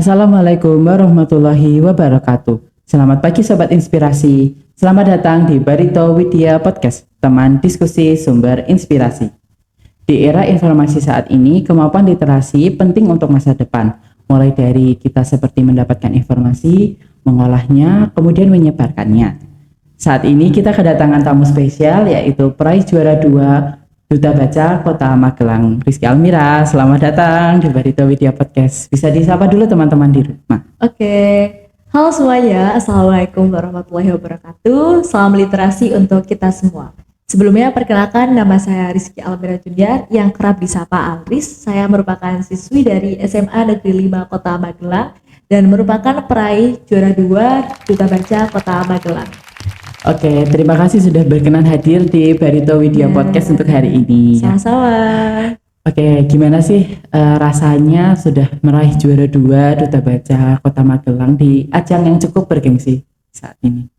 Assalamualaikum warahmatullahi wabarakatuh. Selamat pagi Sobat Inspirasi. Selamat datang di Barito Widya Podcast, teman diskusi sumber inspirasi. Di era informasi saat ini, kemampuan literasi penting untuk masa depan. Mulai dari kita seperti mendapatkan informasi, mengolahnya, kemudian menyebarkannya. Saat ini kita kedatangan tamu spesial yaitu peraih juara 2 Duta Baca Kota Magelang, Rizky Almira. Selamat datang di Barito Widya Podcast. Bisa disapa dulu teman-teman di rumah. Oke, halo semuanya. Assalamualaikum warahmatullahi wabarakatuh. Salam literasi untuk kita semua. Sebelumnya perkenalkan, nama saya Rizky Almira Junior yang kerap disapa Alris. Saya merupakan siswi dari SMA Negeri 5 Kota Magelang dan merupakan peraih juara 2 Duta Baca Kota Magelang. Oke, terima kasih sudah berkenan hadir di Barito Widya Podcast untuk hari ini. Sama-sama. Oke, gimana sih rasanya sudah meraih juara 2 Duta Baca Kota Magelang di ajang yang cukup bergengsi saat ini?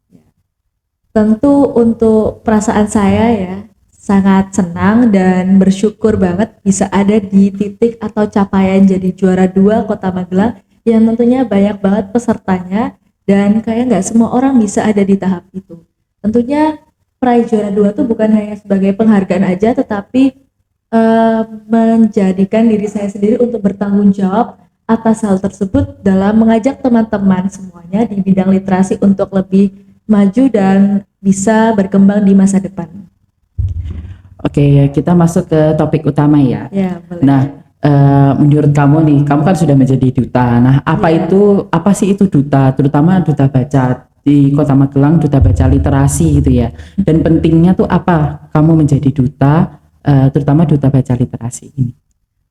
Tentu untuk perasaan saya ya, sangat senang dan bersyukur banget bisa ada di titik atau capaian jadi juara 2 Kota Magelang yang tentunya banyak banget pesertanya dan kayak nggak semua orang bisa ada di tahap itu. Tentunya peraih juara 2 itu bukan hanya sebagai penghargaan aja, tetapi menjadikan diri saya sendiri untuk bertanggung jawab atas hal tersebut dalam mengajak teman-teman semuanya di bidang literasi untuk lebih maju dan bisa berkembang di masa depan. Oke, kita masuk ke topik utama ya. Ya, boleh. Nah, menurut kamu nih, kamu kan sudah menjadi duta. Nah, apa sih itu duta? Terutama duta baca di Kota Magelang, duta baca literasi gitu ya. Dan pentingnya tuh apa kamu menjadi duta, terutama duta baca literasi ini?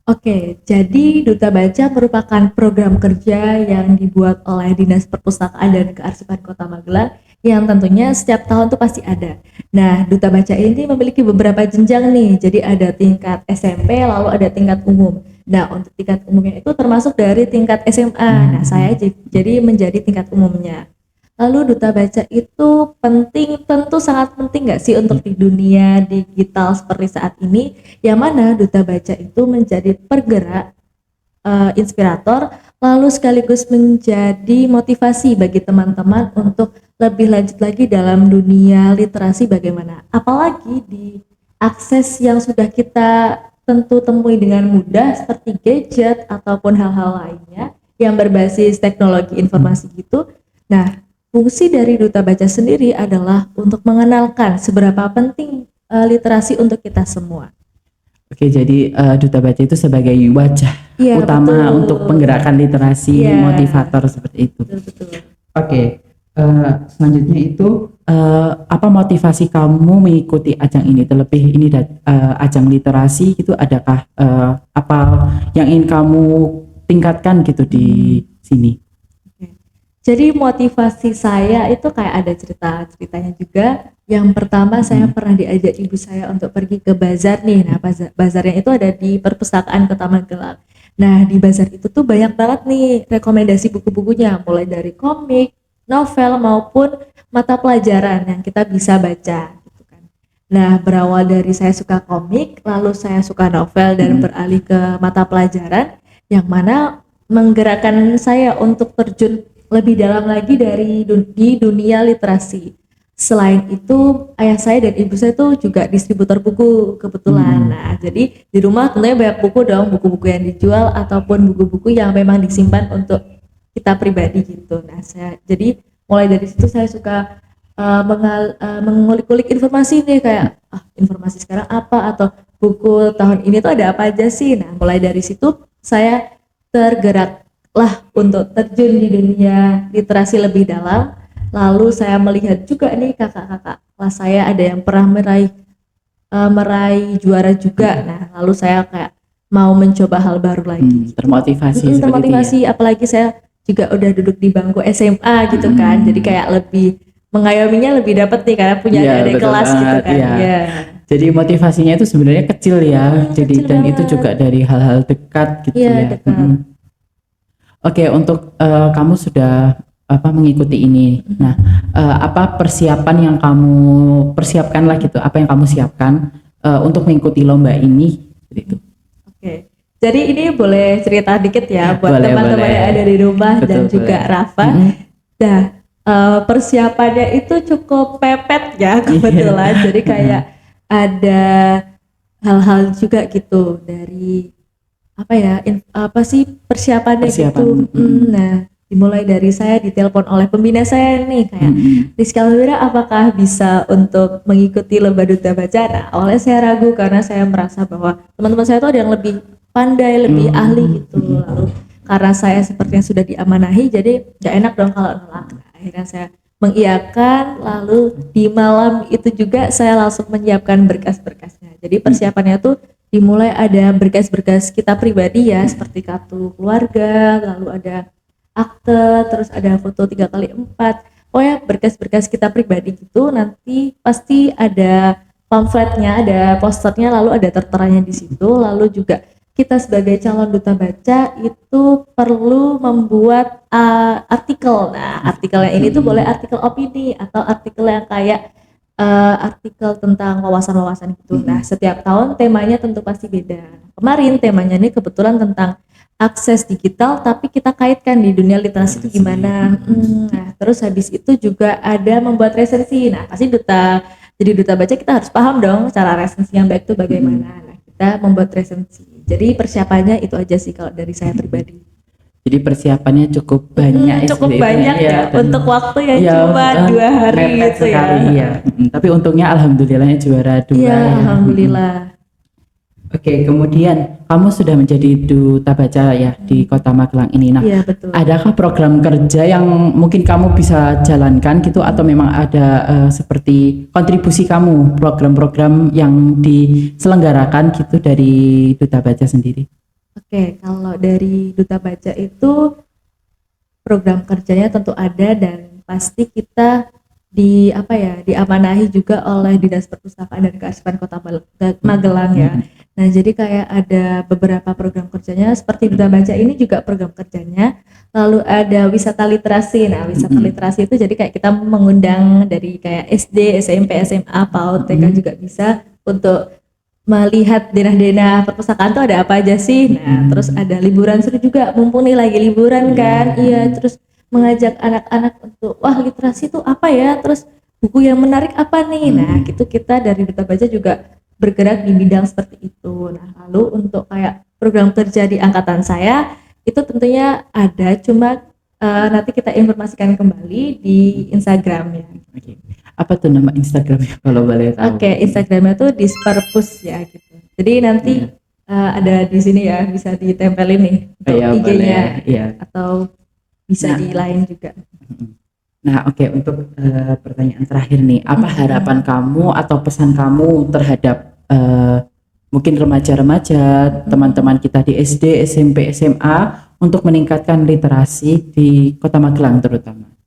Oke, jadi Duta Baca merupakan program kerja yang dibuat oleh Dinas Perpustakaan dan Kearsipan Kota Magelang yang tentunya setiap tahun tuh pasti ada. Nah, Duta Baca ini memiliki beberapa jenjang nih, jadi ada tingkat SMP lalu ada tingkat umum. Nah, untuk tingkat umumnya itu termasuk dari tingkat SMA. Nah, saya jadi menjadi tingkat umumnya. Lalu Duta Baca itu penting, tentu sangat penting nggak sih untuk di dunia digital seperti saat ini, yang mana Duta Baca itu menjadi pergerak inspirator, lalu sekaligus menjadi motivasi bagi teman-teman untuk lebih lanjut lagi dalam dunia literasi bagaimana. Apalagi di akses yang sudah kita tentu temui dengan mudah seperti gadget ataupun hal-hal lainnya yang berbasis teknologi informasi gitu. Nah, fungsi dari Duta Baca sendiri adalah untuk mengenalkan seberapa penting literasi untuk kita semua. Oke, jadi Duta Baca itu sebagai wajah utama betul. untuk penggerakan literasi, motivator seperti itu. Betul. Oke, selanjutnya itu apa motivasi kamu mengikuti ajang ini? Terlebih ini ajang literasi gitu, adakah apa yang ingin kamu tingkatkan gitu di sini? Jadi motivasi saya itu kayak ada ceritanya juga. Yang pertama saya pernah diajak ibu saya untuk pergi ke bazar nih. Nah, bazarnya itu ada di Perpustakaan Kota Magelang. Nah, di bazar itu tuh banyak banget nih rekomendasi buku-bukunya, mulai dari komik, novel maupun mata pelajaran yang kita bisa baca gitu kan. Nah, berawal dari saya suka komik, lalu saya suka novel dan beralih ke mata pelajaran yang mana menggerakkan saya untuk terjun lebih dalam lagi di dunia literasi. Selain itu, ayah saya dan ibu saya tuh juga distributor buku kebetulan. Nah, jadi di rumah tentunya banyak buku dong, buku-buku yang dijual ataupun buku-buku yang memang disimpan untuk kita pribadi gitu. Nah, jadi mulai dari situ saya suka mengulik-ulik informasi nih, kayak informasi sekarang apa atau buku tahun ini tuh ada apa aja sih. Nah, mulai dari situ saya tergeraklah untuk terjun di dunia literasi lebih dalam. Lalu saya melihat juga nih kakak-kakak kelas saya ada yang pernah meraih juara juga. Nah, lalu saya kayak mau mencoba hal baru lagi. Termotivasi, apalagi saya juga udah duduk di bangku SMA gitu kan. Jadi kayak lebih mengayominya lebih dapat nih karena punya adik kelas gitu kan. Iya. Jadi motivasinya itu sebenarnya kecil ya. Jadi dan banget. Itu juga dari hal-hal dekat gitu ya. Dekat. Oke, untuk kamu sudah mengikuti ini. Nah, apa persiapan yang kamu persiapkan lah gitu? Apa yang kamu siapkan untuk mengikuti lomba ini? Gitu. Oke. Jadi ini boleh cerita dikit ya buat Boleh, teman-teman boleh. yang ada di rumah Betul, dan juga boleh. Rafa. Nah, persiapannya itu cukup pepet ya kebetulan. Jadi kayak ada hal-hal juga gitu dari apa ya, apa sih persiapannya Persiapan. gitu. Nah, dimulai dari saya ditelepon oleh pembina saya nih kayak, Rizky Alvira apakah bisa untuk mengikuti lomba duta baca? Nah, awalnya saya ragu karena saya merasa bahwa teman-teman saya tuh ada yang lebih pandai, lebih ahli gitu. Lalu karena saya sepertinya sudah diamanahi, jadi gak enak dong kalau nolak. Nah, akhirnya saya mengiyakan, lalu di malam itu juga saya langsung menyiapkan berkas-berkasnya. Jadi persiapannya tuh dimulai ada berkas-berkas kita pribadi ya, seperti kartu keluarga, lalu ada akte, terus ada foto 3x4. Pokoknya berkas-berkas kita pribadi gitu, nanti pasti ada pamfletnya, ada posternya, lalu ada terteranya di situ. Lalu juga kita sebagai calon duta baca itu perlu membuat artikel. Nah, artikelnya ini tuh boleh artikel opini atau artikel yang kayak artikel tentang wawasan-wawasan gitu. Nah, setiap tahun temanya tentu pasti beda. Kemarin temanya ini kebetulan tentang akses digital, tapi kita kaitkan di dunia literasi itu gimana. Nah, terus habis itu juga ada membuat resensi. Nah, pasti jadi duta baca kita harus paham dong cara resensi yang baik itu bagaimana. Nah, kita membuat resensi. Jadi persiapannya itu aja sih kalau dari saya pribadi. Jadi persiapannya cukup banyak Cukup SBY-nya, banyak ya dan untuk waktu yang ya, cuma 2 hari mepet gitu ya. sekali, iya. Tapi untungnya alhamdulillahnya juara 2 Iya, ya. alhamdulillah. Oke, kemudian kamu sudah menjadi duta baca ya di Kota Magelang ini. Nah, Iya, betul. adakah program kerja yang mungkin kamu bisa jalankan gitu, atau memang ada seperti kontribusi kamu, program-program yang diselenggarakan gitu dari duta baca sendiri? Oke, kalau dari duta baca itu program kerjanya tentu ada dan pasti kita diamanahi juga oleh Dinas Perpustakaan dan Kearsipan Kota Magelang ya. Nah, jadi kayak ada beberapa program kerjanya seperti duta baca ini juga program kerjanya. Lalu ada wisata literasi. Nah, wisata literasi itu jadi kayak kita mengundang dari kayak SD, SMP, SMA, PAUD, TK juga bisa untuk melihat denah-denah perpustakaan tuh ada apa aja sih. Nah, terus ada liburan seru juga, mumpung nih lagi liburan kan. Iya, terus mengajak anak-anak untuk wah literasi itu apa ya, terus buku yang menarik apa nih. Nah, gitu kita dari Duta Baca juga bergerak di bidang seperti itu. Nah, lalu untuk kayak program kerja di angkatan saya itu tentunya ada, cuma nanti kita informasikan kembali di Instagram ya. Oke. Apa tuh nama Instagramnya kalau boleh tahu? Oke, Instagramnya tuh Disperpus ya gitu. Jadi nanti ada di sini ya, bisa ditempelin nih untuk Iya, IG-nya boleh, iya. atau bisa Nah. di lain juga. Nah, oke, untuk pertanyaan terakhir nih, apa harapan kamu atau pesan kamu terhadap mungkin remaja-remaja, teman-teman kita di SD, SMP, SMA untuk meningkatkan literasi di Kota Magelang terutama?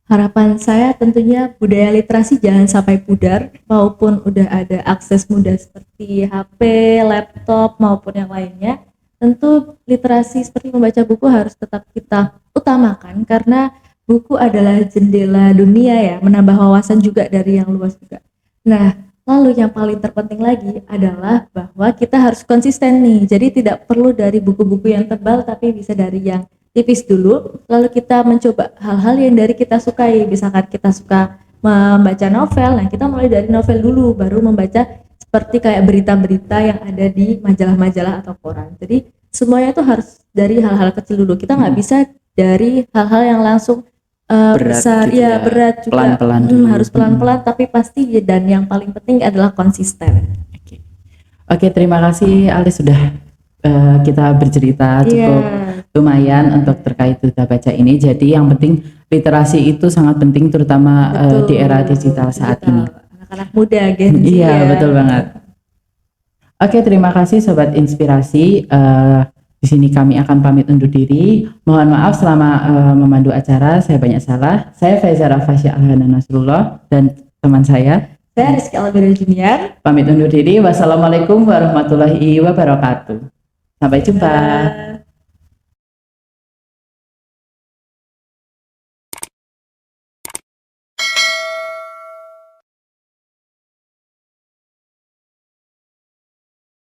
Harapan saya tentunya budaya literasi jangan sampai pudar, maupun udah ada akses mudah seperti HP, laptop maupun yang lainnya. Tentu literasi seperti membaca buku harus tetap kita utamakan karena buku adalah jendela dunia ya, menambah wawasan juga dari yang luas juga. Nah, lalu yang paling terpenting lagi adalah bahwa kita harus konsisten nih. Jadi tidak perlu dari buku-buku yang tebal, tapi bisa dari yang tipis dulu, lalu kita mencoba hal-hal yang dari kita sukai. Misalkan kita suka membaca novel, nah kita mulai dari novel dulu, baru membaca seperti kayak berita-berita yang ada di majalah-majalah atau koran. Jadi semuanya itu harus dari hal-hal kecil dulu. Kita nggak bisa dari hal-hal yang langsung besar, gitu ya ya, berat juga. pelan-pelan dulu. Harus pelan-pelan, tapi pasti dan yang paling penting adalah konsisten. Oke, terima kasih Ali sudah kita bercerita cukup lumayan untuk terkait duta baca ini. Jadi yang penting literasi itu sangat penting, terutama di era digital saat ini. Anak-anak muda, Gen Z Iya, ya. betul banget. Oke, terima kasih Sobat Inspirasi. Di sini kami akan pamit undur diri. Mohon maaf selama memandu acara saya banyak salah. Saya Faizah Rafasya Alhana Nasrullah dan teman saya Rizky Alvira Junior. Pamit undur diri. Wassalamualaikum warahmatullahi wabarakatuh. Sampai jumpa.